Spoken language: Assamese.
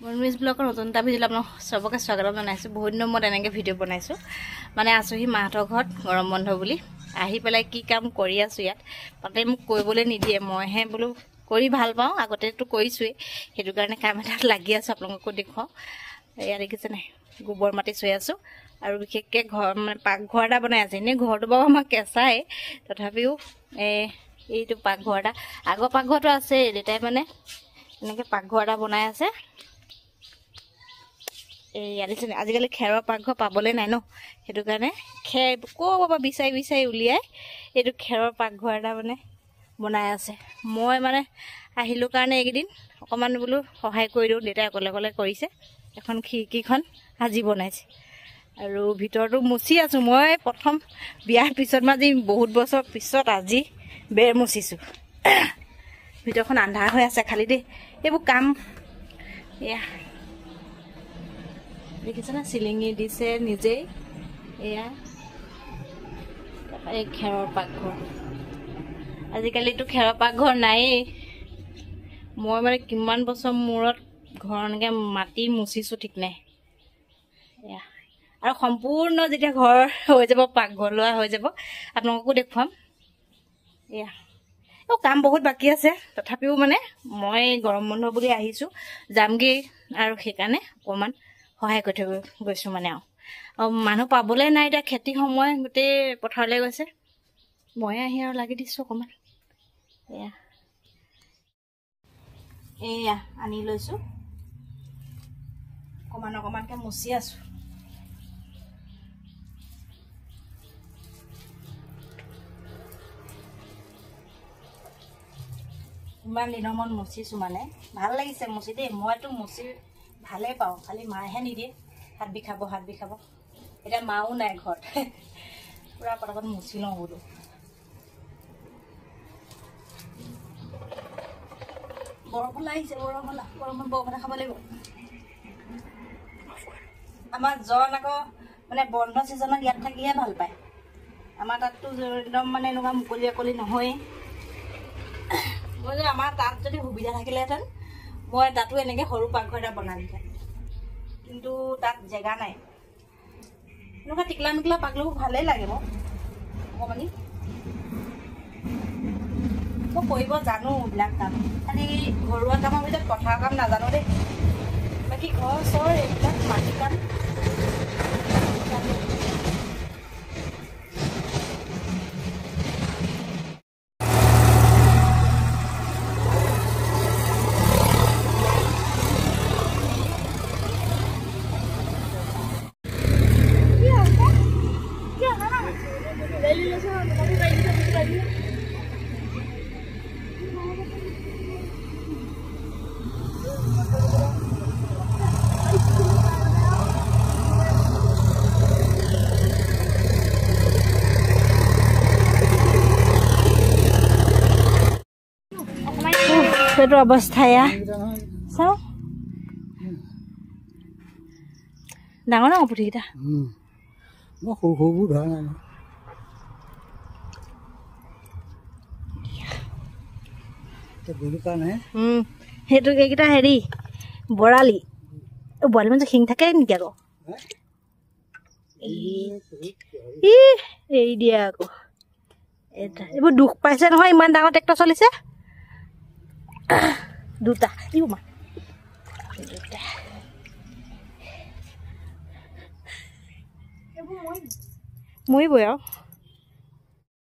মনমিজ ব্লগৰ নতুন এটা ভিডিঅ' আপোনাক সবকে স্বাগত জনাইছোঁ। বহুত দিনৰ মূৰত এনেকৈ ভিডিঅ' বনাইছোঁ। মানে আছোঁহি মাহঁতৰ ঘৰত গৰম বন্ধ বুলি। আহি পেলাই কি কাম কৰি আছোঁ ইয়াত, তাতে মোক কৰিবলৈ নিদিয়ে। মইহে বোলো কৰি ভাল পাওঁ, আগতেতো কৰিছোঁৱেই, সেইটো কাৰণে কাম এটাত লাগি আছোঁ। আপোনালোককো দেখুৱাওঁ। এয়া দেখিছে নাই, গোবৰ মাটি চুই আছোঁ। আৰু বিশেষকৈ ঘৰ মানে পাকঘৰ এটা বনাই আছে। এনেই ঘৰটো বাৰু আমাৰ কেঁচাই, তথাপিও এইটো পাকঘৰ এটা, আগৰ পাকঘৰটো আছে। দেউতাই মানে এনেকৈ পাকঘৰ এটা বনাই আছে। আজিকালি খেৰৰ পাকঘৰ পাবলৈ নাই ন, সেইটো কাৰণে খেৰ ক'ৰ পৰা বিচাৰি বিচাৰি উলিয়াই এইটো খেৰৰ পাকঘৰ এটা মানে বনাই আছে। মই মানে আহিলোঁ কাৰণে এইকেইদিন অকণমান বোলো সহায় কৰি দিওঁ। দেউতাই অকলে অকলে কৰিছে। এখন খিৰিকীখন আজি বনাইছে আৰু ভিতৰতো মুচি আছোঁ। মই প্ৰথম বিয়াৰ পিছত আজি বহুত বছৰ পিছত আজি বেৰ মুচিছোঁ। ভিতৰখন আন্ধাৰ হৈ আছে খালি দেই, এইবোৰ কাম। এয়া দেখিছেনে, চিলিঙি দিছে নিজেই। এয়া এই খেৰৰ পাকঘৰ। আজিকালিতো খেৰৰ পাকঘৰ নায়েই। মই মানে কিমান বছৰ মূৰত ঘৰ এনেকৈ মাটি মুচিছোঁ ঠিক নাই। এয়া আৰু সম্পূৰ্ণ যেতিয়া ঘৰ হৈ যাব, পাকঘৰ লোৱা হৈ যাব, আপোনালোককো দেখুৱাম। এয়া কাম বহুত বাকী আছে, তথাপিও মানে মই গৰম বন্ধ বুলি আহিছোঁ, যামগৈ আৰু সেইকাৰণে অকণমান সহায় কৰি থৈ গৈছোঁ মানে। আৰু মানুহ পাবলৈ নাই এতিয়া, খেতি সময়, গোটেই পথাৰলৈ গৈছে। ময়ে আহি আৰু লাগি দিছোঁ অকণমান। এয়া আনি লৈছোঁ, অকণমান অকণমানকৈ মুচি আছোঁ। ইমান দিনৰ মূৰত মুচিছোঁ, মানে ভাল লাগিছে মুচি দেই। মইতো মুচি ভালেই পাওঁ, খালি মায়েহে নিদিয়ে। হাত বিষাব হাত বিষাব। এতিয়া মাও নাই ঘৰত, পূৰা পটাপট মুচি লওঁ বোলো। বৰফ আহিছে, গৰমত বৰফ এটা খাব লাগিব। আমাৰ জন আকৌ মানে বন্ধ ছিজনত ইয়াত থাকিহে ভাল পায়। আমাৰ তাততো একদম মানে এনেকুৱা মুকলি অকলি নহয়েই। মই যে আমাৰ তাত যদি সুবিধা থাকিলেহেঁতেন, মই তাতো এনেকৈ সৰু পাকঘৰ এটা বনালোহেঁতেন, কিন্তু তাত জেগা নাই। এনেকুৱা টিকলা মিকলা পাকঘৰবোৰ ভালেই লাগে মোক অকণমানি। মই কৰিব জানো এইবিলাক কাম, খালি ঘৰুৱা কামৰ ভিতৰত পথাৰৰ কাম নাজানো দেই। বাকী ঘৰ চৰ এইবিলাক মাটি কাম সেইটো অৱস্থা। এয়া চাওঁ, ডাঙৰ ডাঙৰ পুঠিকেইটা। মই সৰু সৰুবোৰ ধৰা নাই। সেইটো এইকেইটা হেৰি বৰালি। বৰালি মানে শিং থাকে নেকি আকৌ? এৰি দিয়ে আকৌ। এইবোৰ দুখ পাইছে নহয়, ইমান ডাঙৰ ট্ৰেক্টৰ চলিছে। দুটা মৰিবই আৰু।